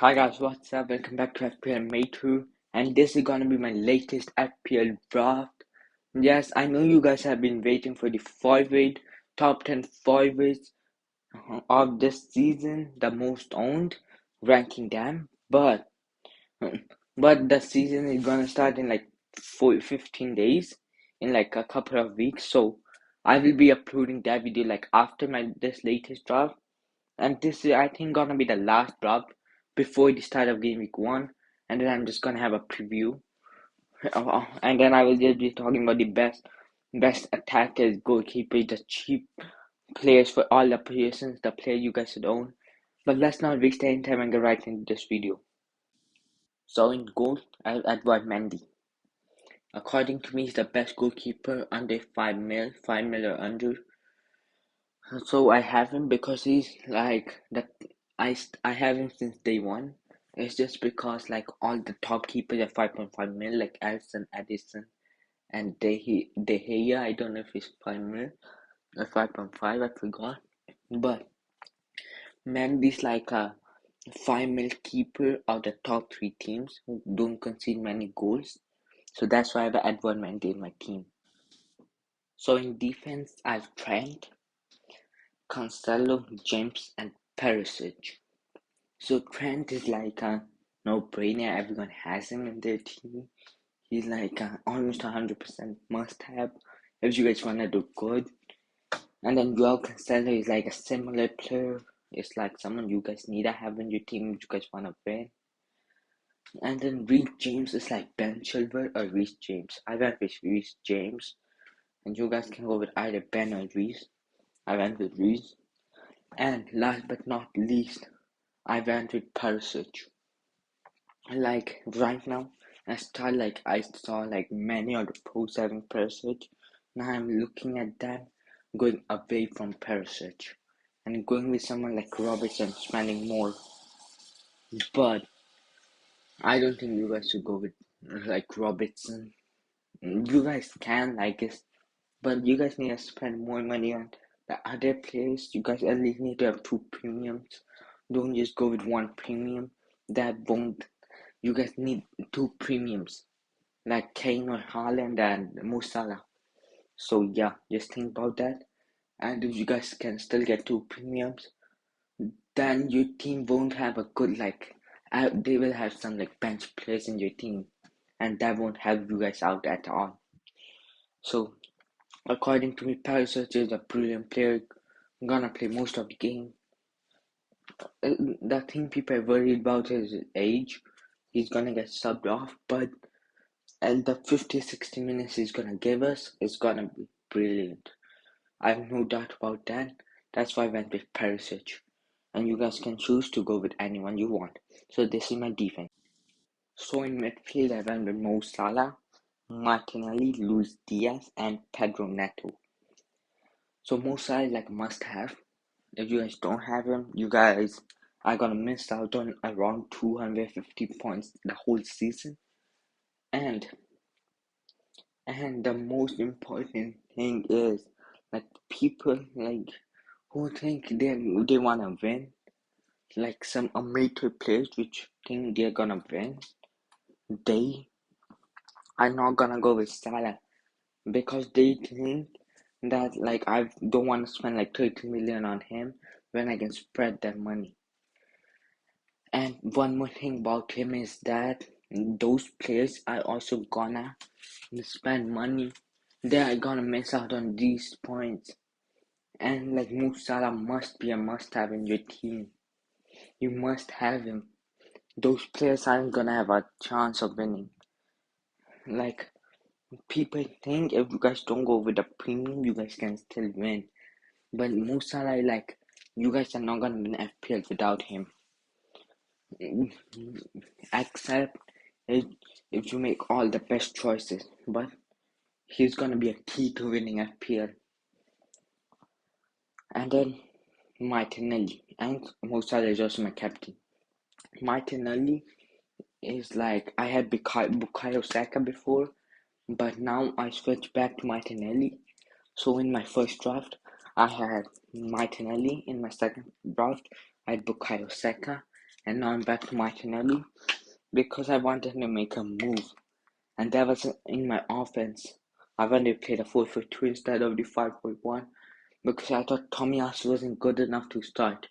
Hi guys, what's up? Welcome back to FPL Maytoo, and this is gonna be my latest FPL draft. Yes, I know you guys have been waiting for the forward top 10 forwards of this season, the most owned, ranking them. But the season is gonna start in like 15 days, in like a couple of weeks. So I will be uploading that video like after this latest draft. And this is, I think, gonna be the last draft before the start of game week 1. And then I'm just gonna have a preview. And then I will just be talking about the best attackers, goalkeepers, the cheap players for all the positions, the player you guys should own. But let's not waste any time and get right into this video. So in goal, I have Edward Mendy. According to me, he's the best goalkeeper under 5 mil, 5 mil or under. So I have him because he's like that. I have him since day one. It's just because like all the top keepers are 5.5 mil, like Edison, and De Gea. I don't know if he's 5 mil or 5.5. I forgot. But Mendy's like a 5 mil keeper of the top 3 teams who don't concede many goals. So that's why I have Edward Mendy in my team. So in defense, I have Trent, Cancelo, James, and Perisic. So Trent is like a no-brainer. Everyone has him in their team. He's like almost 100% must-have if you guys want to do good. And then Joao Cancelo is like a similar player. It's like someone you guys need to have in your team if you guys want to win. And then Reece James is like Ben Chilwell or Reece James. I went with Reece James. And you guys can go with either Ben or Reece. I went with Reece. And last but not least, I went with Perisic. Like right now, I saw like many of the pros having Perisic. Now I'm looking at them going away from Perisic and going with someone like Robertson, spending more. But I don't think you guys should go with like Robertson. You guys can, I guess, but you guys need to spend more money on the other players. You guys at least need to have 2 premiums. Don't just go with 1 premium. That won't. You guys need 2 premiums, like Kane or Haaland and Mo Salah. So yeah, just think about that. And if you guys can still get 2 premiums, then your team won't have a good they will have some like bench players in your team, and that won't help you guys out at all. So according to me, Perisic is a brilliant player. Gonna play most of the game. The thing people are worried about is his age. He's gonna get subbed off, but and the 50-60 minutes he's gonna give us is gonna be brilliant. I have no doubt about that. That's why I went with Perisic. And you guys can choose to go with anyone you want. So this is my defense. So in midfield I went with Mo Salah, Martinelli, Luis Diaz, and Pedro Neto. So Mo Salah is like must have. If you guys don't have him, you guys are gonna miss out on around 250 points the whole season. And the most important thing is like people like who think they wanna win, like some amateur players which think they're gonna win, they are not gonna go with Salah because they think that like I don't want to spend like 30 million on him when I can spread that money. And one more thing about him is that those players are also gonna spend money. They are gonna miss out on these points. And like Mo Salah must be a must-have in your team. You must have him. Those players aren't gonna have a chance of winning. Like people think if you guys don't go with the premium, you guys can still win. But Mo Salah, like you guys are not gonna win FPL without him. Except if you make all the best choices. But he's gonna be a key to winning FPL. And then Martinelli and Mo Salah is also my captain. Martinelli is like I had Bukayo Saka before, but now I switched back to Martinelli. So in my first draft, I had Martinelli. In my second draft, I had Bukayo Saka, and now I'm back to Martinelli because I wanted to make a move, and that was in my offense. I wanted to play the 4-4-2 instead of the 5-4-1 because I thought Tomiyasu wasn't good enough to start.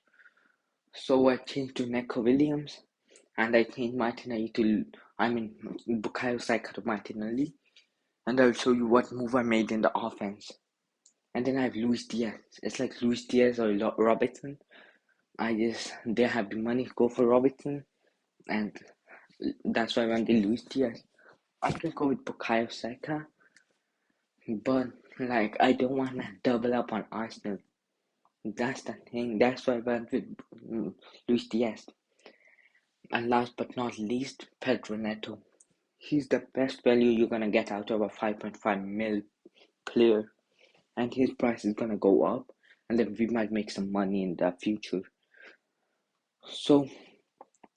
So I changed to Neco Williams, and I changed Martinelli Bukayo Saka to Martinelli, and I'll show you what move I made in the offense. And then I have Luis Diaz. It's like Luis Diaz or Robertson. They have the money to go for Robertson, and that's why I went with Luis Diaz. I could go with Bukayo Saka, but like I don't want to double up on Arsenal. That's the thing. That's why I went with Luis Diaz. And last but not least, Pedro Neto. He's the best value you're gonna get out of a 5.5 mil player, and his price is gonna go up, and then we might make some money in the future. So,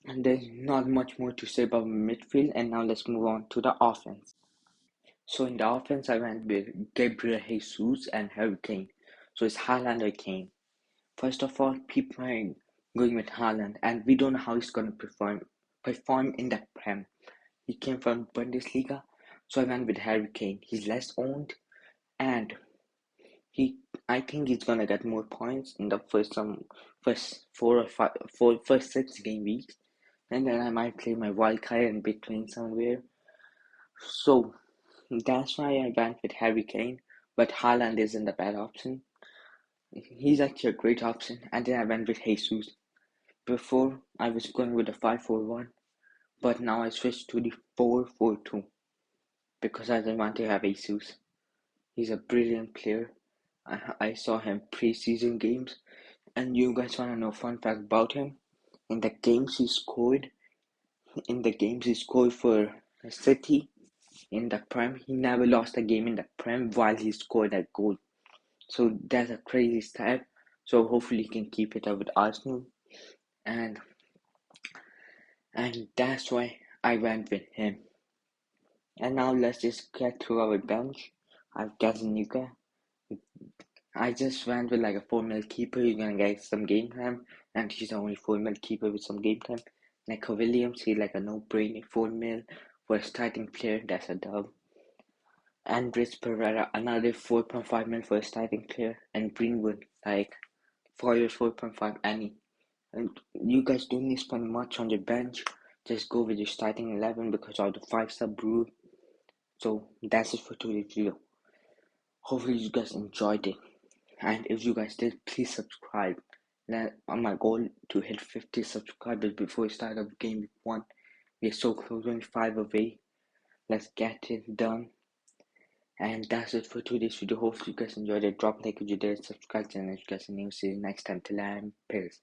and there's not much more to say about midfield, and now let's move on to the offense. So in the offense, I went with Gabriel Jesus and Harry Kane. So it's Haaland or Kane. First of all, people are going with Haaland, and we don't know how he's going to perform in the Prem. He came from Bundesliga, so I went with Harry Kane. He's less owned, and I think he's gonna get more points in the first 6 game weeks, and then I might play my wild card in between somewhere. So that's why I went with Harry Kane, but Haaland isn't a bad option. He's actually a great option, and then I went with Jesus. Before I was going with the 5-4-1, but now I switched to the 4-4-2 because I didn't want to have Jesus. He's a brilliant player. I saw him pre-season games, and you guys want to know fun fact about him? In the games he scored for City in the Prem, he never lost a game in the Prem while he scored that goal. So that's a crazy stat. So hopefully he can keep it up with Arsenal, and that's why I went with him. And now let's just get through our bench. I've Gazzaniga. I just went with like a 4 mil keeper. You're gonna get some game time, and he's the only 4 mil keeper with some game time. Neco Williams, he's like a no-brainer 4 mil for a starting player. That's a dub. Andres Pereira, another 4.5 mil for a starting player, and Greenwood, like 4 years 4.5 any. And you guys don't need to spend much on the bench. Just go with your starting 11 because of the 5-sub rule. So that's it for today's video. Hopefully you guys enjoyed it, and if you guys did, please subscribe. On my goal to hit 50 subscribers before we start up game 1. We're so close, only 5 away. Let's get it done. And that's it for today's video. Hopefully you guys enjoyed it. Drop a like if you did, subscribe, and if you guys are new, see you next time. Till I'm peace.